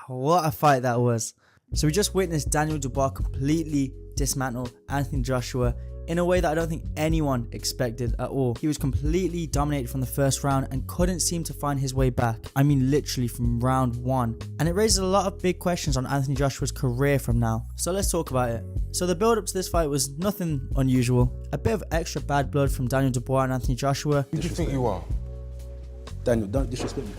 what a fight that was. So we just witnessed Daniel Dubois completely dismantle Anthony Joshua in a way that I don't think anyone expected at all. He was completely dominated from the first round and couldn't seem to find his way back. I mean literally from round 1. And it raises a lot of big questions on Anthony Joshua's career from now. So let's talk about it. So the build up to this fight was nothing unusual. A bit of extra bad blood from Daniel Dubois and Anthony Joshua. Who do you think you are? Daniel, don't disrespect me.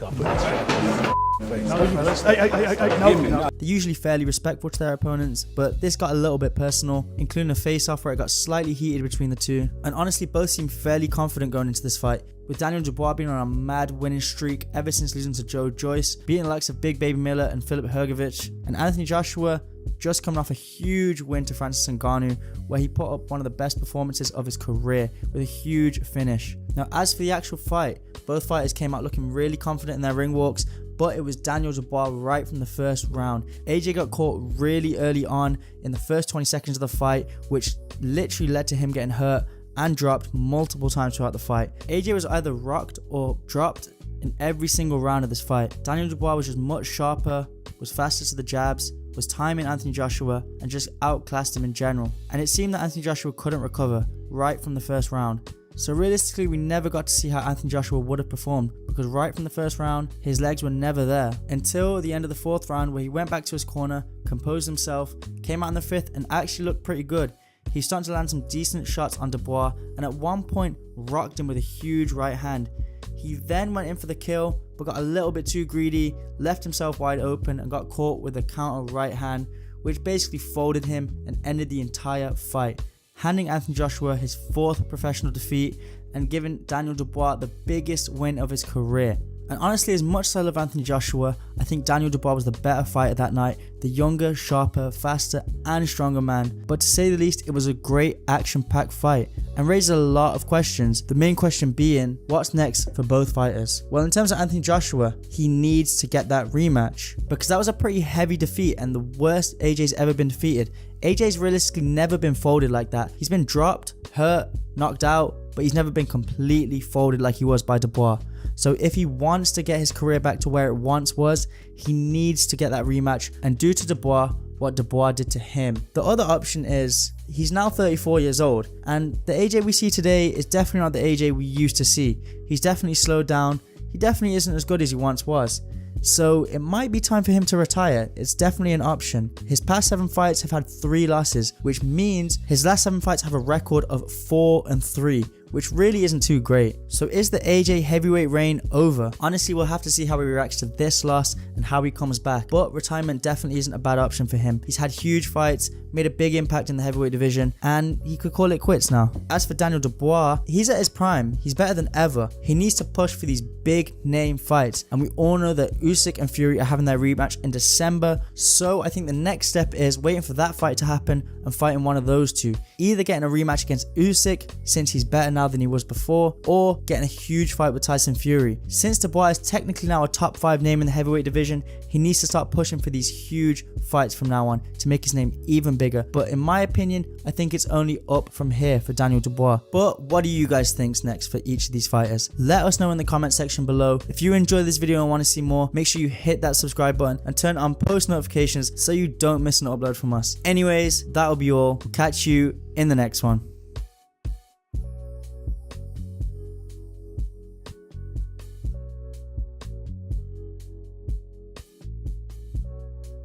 They're usually fairly respectful to their opponents, but this got a little bit personal, including a face-off where it got slightly heated between the two. And honestly, both seemed fairly confident going into this fight, with Daniel Dubois being on a mad winning streak ever since losing to Joe Joyce, beating the likes of Big Baby Miller and Filip Hrgovic, and Anthony Joshua just coming off a huge win to Francis Ngannou, where he put up one of the best performances of his career with a huge finish. Now, as for the actual fight, both fighters came out looking really confident in their ring walks, but it was Daniel Dubois right from the first round. AJ got caught really early on in the first 20 seconds of the fight, which literally led to him getting hurt and dropped multiple times throughout the fight. AJ was either rocked or dropped in every single round of this fight. Daniel Dubois was just much sharper, was faster to the jabs, was timing Anthony Joshua, and just outclassed him in general. And it seemed that Anthony Joshua couldn't recover right from the first round. So realistically, we never got to see how Anthony Joshua would have performed, because right from the first round, his legs were never there. Until the end of the 4th round, where he went back to his corner, composed himself, came out in the 5th and actually looked pretty good. He started to land some decent shots on Dubois, and at one point rocked him with a huge right hand. He then went in for the kill, but got a little bit too greedy, left himself wide open and got caught with a counter right hand, which basically folded him and ended the entire fight, handing Anthony Joshua his 4th professional defeat and giving Daniel Dubois the biggest win of his career. And honestly, as much as I love Anthony Joshua, I think Daniel Dubois was the better fighter that night, the younger, sharper, faster and stronger man. But to say the least, it was a great action-packed fight and raised a lot of questions. The main question being, what's next for both fighters? Well, in terms of Anthony Joshua, he needs to get that rematch, because that was a pretty heavy defeat and the worst AJ's ever been defeated. AJ's realistically never been folded like that. He's been dropped, hurt, knocked out, but he's never been completely folded like he was by Dubois. So if he wants to get his career back to where it once was, he needs to get that rematch and do to Dubois what Dubois did to him. The other option is, he's now 34 years old, and the AJ we see today is definitely not the AJ we used to see. He's definitely slowed down. He definitely isn't as good as he once was. So it might be time for him to retire. It's definitely an option. His past 7 fights have had 3 losses, which means his last 7 fights have a record of 4-3, which really isn't too great. So is the AJ heavyweight reign over? Honestly, we'll have to see how he reacts to this loss and how he comes back, but retirement definitely isn't a bad option for him. He's had huge fights, made a big impact in the heavyweight division, and he could call it quits now. As for Daniel Dubois, he's at his prime. He's better than ever. He needs to push for these big name fights, and we all know that Usyk and Fury are having their rematch in December, so I think the next step is waiting for that fight to happen and fighting one of those two. Either getting a rematch against Usyk, since he's better now than he was before, or getting a huge fight with Tyson Fury. Since Dubois is technically now a top 5 name in the heavyweight division, he needs to start pushing for these huge fights from now on to make his name even bigger. But in my opinion, I think it's only up from here for Daniel Dubois. But what do you guys think's next for each of these fighters? Let us know in the comment section below. If you enjoyed this video and want to see more, make sure you hit that subscribe button and turn on post notifications so you don't miss an upload from us. Anyways, that'll be all. Catch you in the next one.